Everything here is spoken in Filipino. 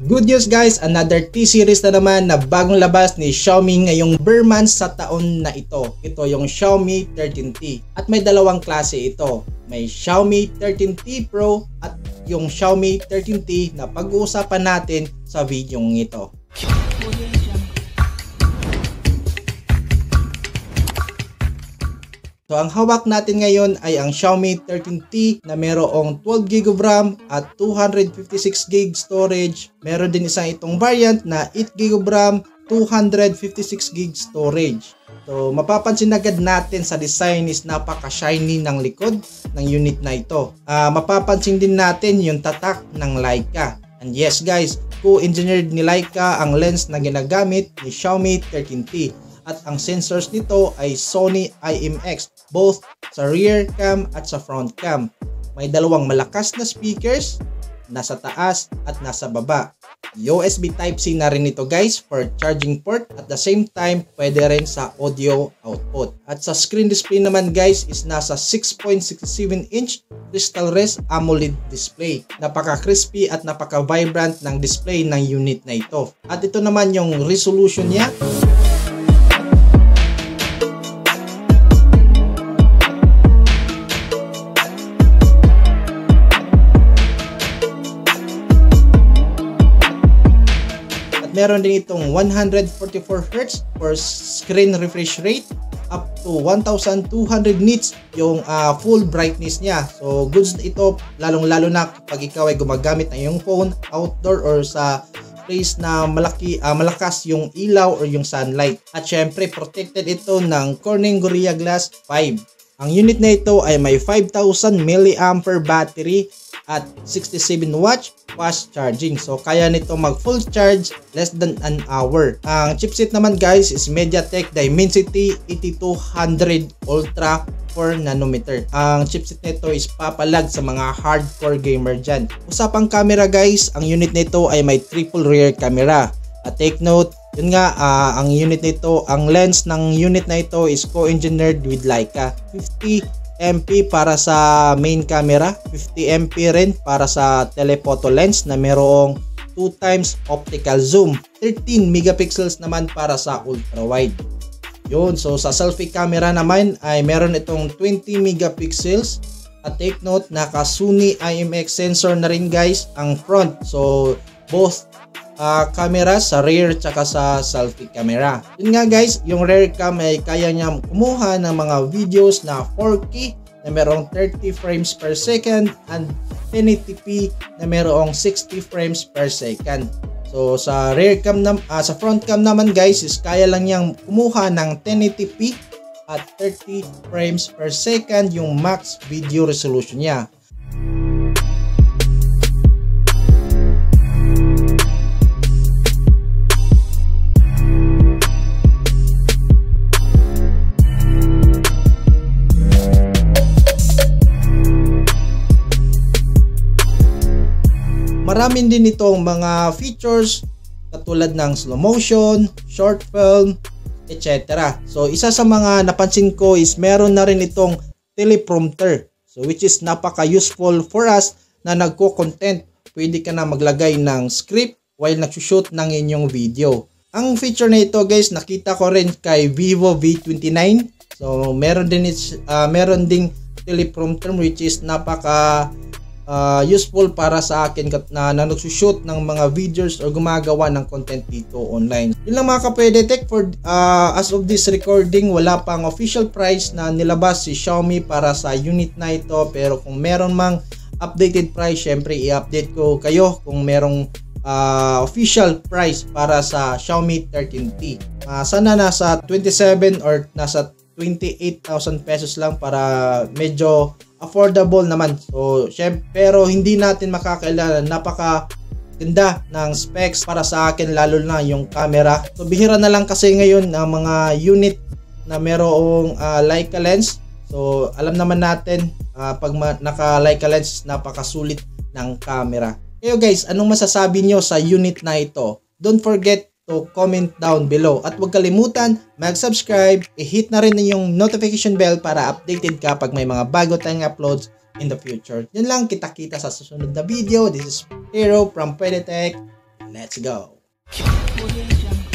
Good news guys, another T-series na naman na bagong labas ni Xiaomi ngayong bare months sa taon na ito. Ito yung Xiaomi 13T. At may dalawang klase ito. May Xiaomi 13T Pro at yung Xiaomi 13T na pag-uusapan natin sa video ito. So ang hawak natin ngayon ay ang Xiaomi 13T na mayroong 12GB of RAM at 256GB storage. Meron din isang itong variant na 8GB of RAM, 256GB storage. So mapapansin agad natin sa design is napaka-shiny ng likod ng unit na ito. Mapapansin din natin yung tatak ng Leica. And yes guys, co-engineered ni Leica ang lens na ginagamit ni Xiaomi 13T. At ang sensors nito ay Sony IMX, both sa rear cam at sa front cam. May dalawang malakas na speakers, nasa taas at nasa baba. USB Type-C na rin ito guys for charging port, at the same time pwede rin sa audio output. At sa screen display naman guys is nasa 6.67 inch Crystal Res AMOLED display. Napaka-crispy at napaka-vibrant ng display ng unit na ito. At ito naman yung resolution niya. Meron din itong 144Hz for screen refresh rate, up to 1200 nits yung full brightness niya. So goods ito lalong-lalo na kapag ikaw ay gumagamit ng iyong phone outdoor or sa place na malakas yung ilaw or yung sunlight. At syempre protected ito ng Corning Gorilla Glass 5. Ang unit na ito ay may 5000 mAh battery at 67 watts fast charging. So kaya nito mag full charge less than an hour. Ang chipset naman guys is MediaTek Dimensity 8200 Ultra 4nm. Ang chipset nito is papalag sa mga hardcore gamer dyan. Usapang camera guys, ang unit nito ay may triple rear camera. At take note, yun nga, ang unit nito, ang lens ng unit na ito is co-engineered with Leica. 50MP para sa main camera, 50MP rin para sa telephoto lens na mayroong 2x optical zoom, 13 megapixels naman para sa ultra wide. Yun, so sa selfie camera naman ay meron itong 20 megapixels. At take note, naka Sony IMX sensor na rin guys ang front. So both camera sa rear tsaka sa selfie camera. Yun nga guys, yung rear cam ay kaya niya kumuha ng mga videos na 4K na merong 30 frames per second and 1080p na merong 60 frames per second. So sa rear cam sa front cam naman guys is kaya lang niyang kumuha ng 1080p at 30 frames per second yung max video resolution niya. Maraming din itong mga features katulad ng slow motion, short film, etc. So isa sa mga napansin ko is meron na rin itong teleprompter. So which is napaka useful for us na nagko-content. Pwede ka na maglagay ng script while nagsushoot ng inyong video. Ang feature na ito guys, nakita ko rin kay Vivo V29. So meron ding teleprompter which is napaka useful para sa akin na nagsushoot ng mga videos o gumagawa ng content dito online. Yun lang mga kapwede-tech, for as of this recording, wala pang official price na nilabas si Xiaomi para sa unit na ito, pero kung meron mang updated price, syempre i-update ko kayo kung merong official price para sa Xiaomi 13T. Sana nasa 27 or nasa 28,000 pesos lang para medyo affordable naman. So, pero hindi natin makakailangan, napaka ganda ng specs para sa akin, lalo na yung camera. So, bihira na lang kasi ngayon ang mga unit na merong Leica lens. So, alam naman natin pag naka Leica lens, napakasulit ng camera. Kayo guys, anong masasabi nyo sa unit na ito? Don't forget to comment down below. At huwag kalimutan mag-subscribe, i-hit na rin yung notification bell para updated ka pag may mga bago tayong uploads in the future. Yun lang, kita-kita sa susunod na video. This is Hero from PwedeTech. Let's go! Audio Jungle.